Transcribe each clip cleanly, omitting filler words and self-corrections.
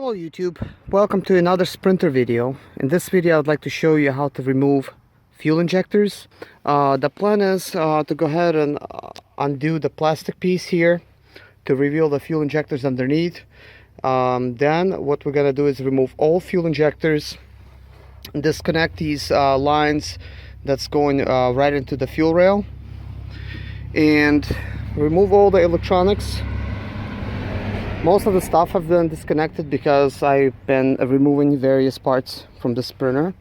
Hello YouTube, welcome to another Sprinter video. In this video I'd like to show you how to remove fuel injectors. The plan is to go ahead and undo the plastic piece here to reveal the fuel injectors underneath. Then what we're going to do is remove all fuel injectors, disconnect these lines that's going right into the fuel rail, and remove all the electronics. Most of the stuff have been disconnected because I've been removing various parts from the Sprinter,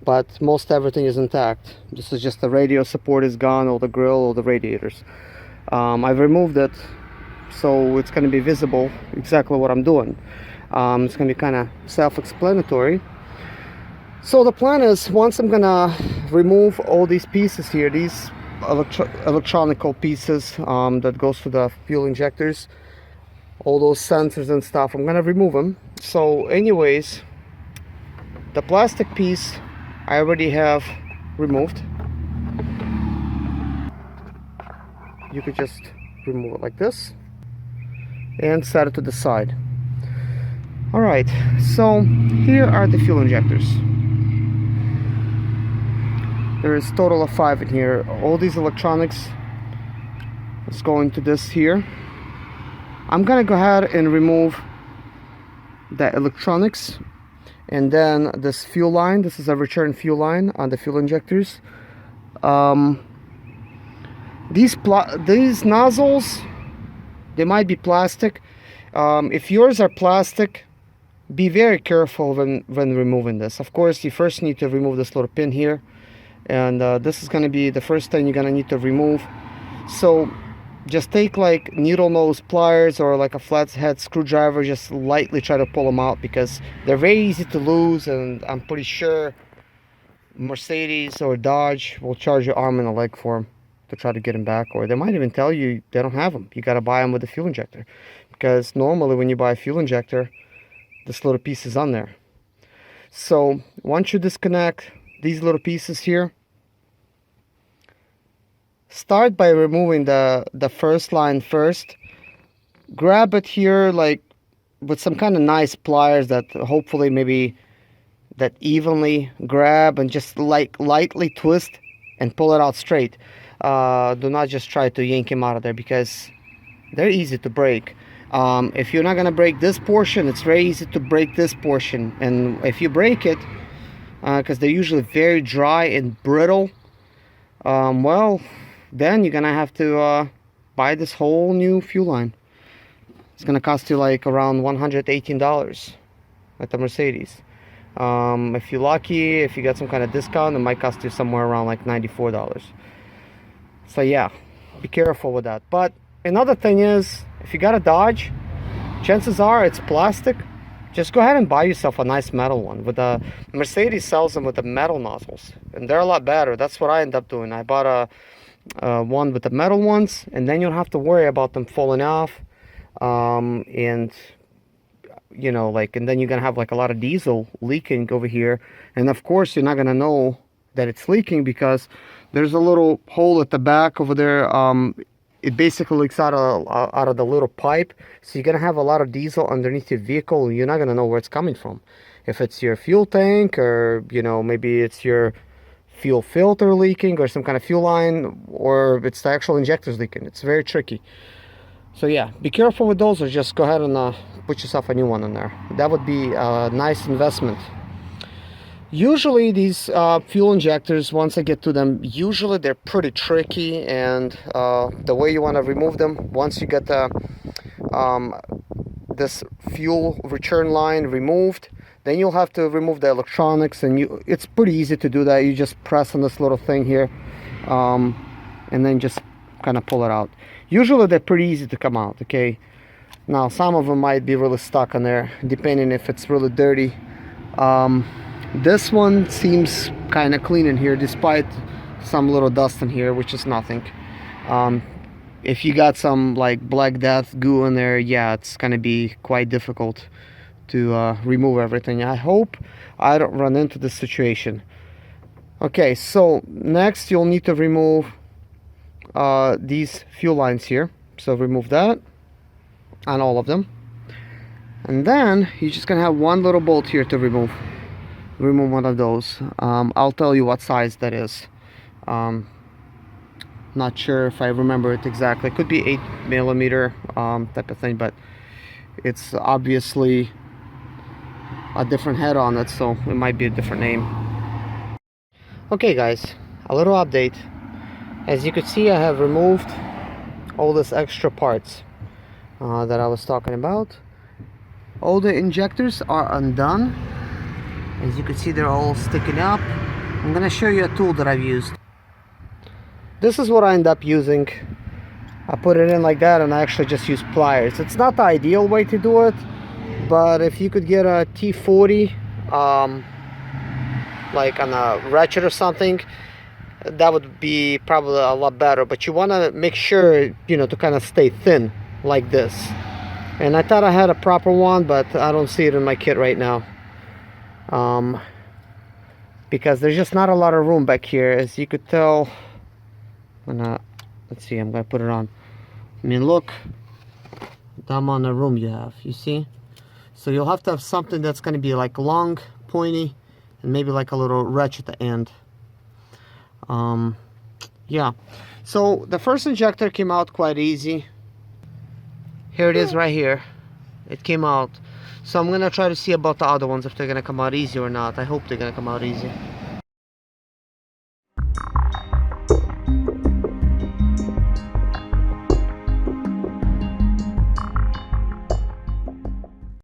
but most everything is intact. This is just the radio support is gone, all the grill, all the radiators. I've removed it so it's going to be visible exactly what I'm doing. It's going to be kind of self-explanatory. So the plan is, once I'm going to remove all these pieces here, these electronical pieces that goes to the fuel injectors, all those sensors and stuff, I'm gonna remove them. So anyways, the plastic piece I already have removed. You could just remove it like this and set it to the side. Alright, so here are the fuel injectors. There is a total of 5 in here. All these electronics is going to this here. I'm gonna go ahead and remove the electronics, and then this fuel line. This is a return fuel line on the fuel injectors. These nozzles, they might be plastic. If yours are plastic, be very careful when removing this. Of course, you first need to remove this little pin here, and this is gonna be the first thing you're gonna need to remove. So just take like needle nose pliers or like a flathead screwdriver, just lightly try to pull them out, because they're very easy to lose, and I'm pretty sure Mercedes or Dodge will charge your arm and a leg for them to try to get them back, or they might even tell you they don't have them. You got to buy them with the fuel injector, because normally when you buy a fuel injector, this little piece is on there. So once you disconnect these little pieces here, start by removing the first line first. Grab it here like with some kind of nice pliers that hopefully maybe that evenly grab, and just like lightly twist and pull it out straight. Do not just try to yank them out of there, because they're easy to break. If you're not gonna break this portion, it's very easy to break this portion, and if you break it, because they're usually very dry and brittle, well, then you're gonna have to buy this whole new fuel line. It's gonna cost you like around $118 at the Mercedes. If you're lucky, if you get some kind of discount, it might cost you somewhere around like $94. So yeah, be careful with that. But another thing is, if you got a Dodge, chances are it's plastic. Just go ahead and buy yourself a nice metal one. With the Mercedes sells them with the metal nozzles, and they're a lot better. That's what I ended up doing. I bought a one with the metal ones, and then you don't have to worry about them falling off, and you know, like, and then you're gonna have like a lot of diesel leaking over here, and of course you're not gonna know that it's leaking because there's a little hole at the back over there. It basically leaks out of the little pipe, so you're gonna have a lot of diesel underneath your vehicle, and you're not gonna know where it's coming from. If it's your fuel tank, or you know, maybe it's your fuel filter leaking, or some kind of fuel line, or it's the actual injectors leaking. It's very tricky. So yeah, be careful with those, or just go ahead and put yourself a new one in there. That would be a nice investment. Usually these fuel injectors, once I get to them, usually they're pretty tricky, and the way you want to remove them, once you get the this fuel return line removed, then you'll have to remove the electronics, and it's pretty easy to do that. You just press on this little thing here, and then just kind of pull it out. Usually they're pretty easy to come out, okay? Now some of them might be really stuck in there, depending if it's really dirty. This one seems kind of clean in here, despite some little dust in here, which is nothing. If you got some like Black Death goo in there, yeah, it's gonna be quite difficult to remove everything. I hope I don't run into this situation. Okay, so next you'll need to remove these fuel lines here. So remove that on all of them. And then you're just gonna have one little bolt here to remove one of those. I'll tell you what size that is. Not sure if I remember it exactly. It could be 8mm type of thing, but it's obviously a different head on it, so it might be a different name. Okay guys, a little update. As you can see, I have removed all these extra parts that I was talking about. All the injectors are undone. As you can see, they're all sticking up. I'm gonna show you a tool that I've used. This is what I end up using. I put it in like that, and I actually just use pliers. It's not the ideal way to do it, but if you could get a T40 like on a ratchet or something, that would be probably a lot better. But you want to make sure, you know, to kind of stay thin like this. And I thought I had a proper one, but I don't see it in my kit right now, because there's just not a lot of room back here. As you could tell, let's see, I'm gonna put it on. I mean, look the amount of room you have, you see? So you'll have to have something that's gonna be like long, pointy, and maybe like a little ratchet at the end. Yeah, so the first injector came out quite easy. Here it is right here. It came out. So I'm gonna try to see about the other ones, if they're gonna come out easy or not. I hope they're gonna come out easy.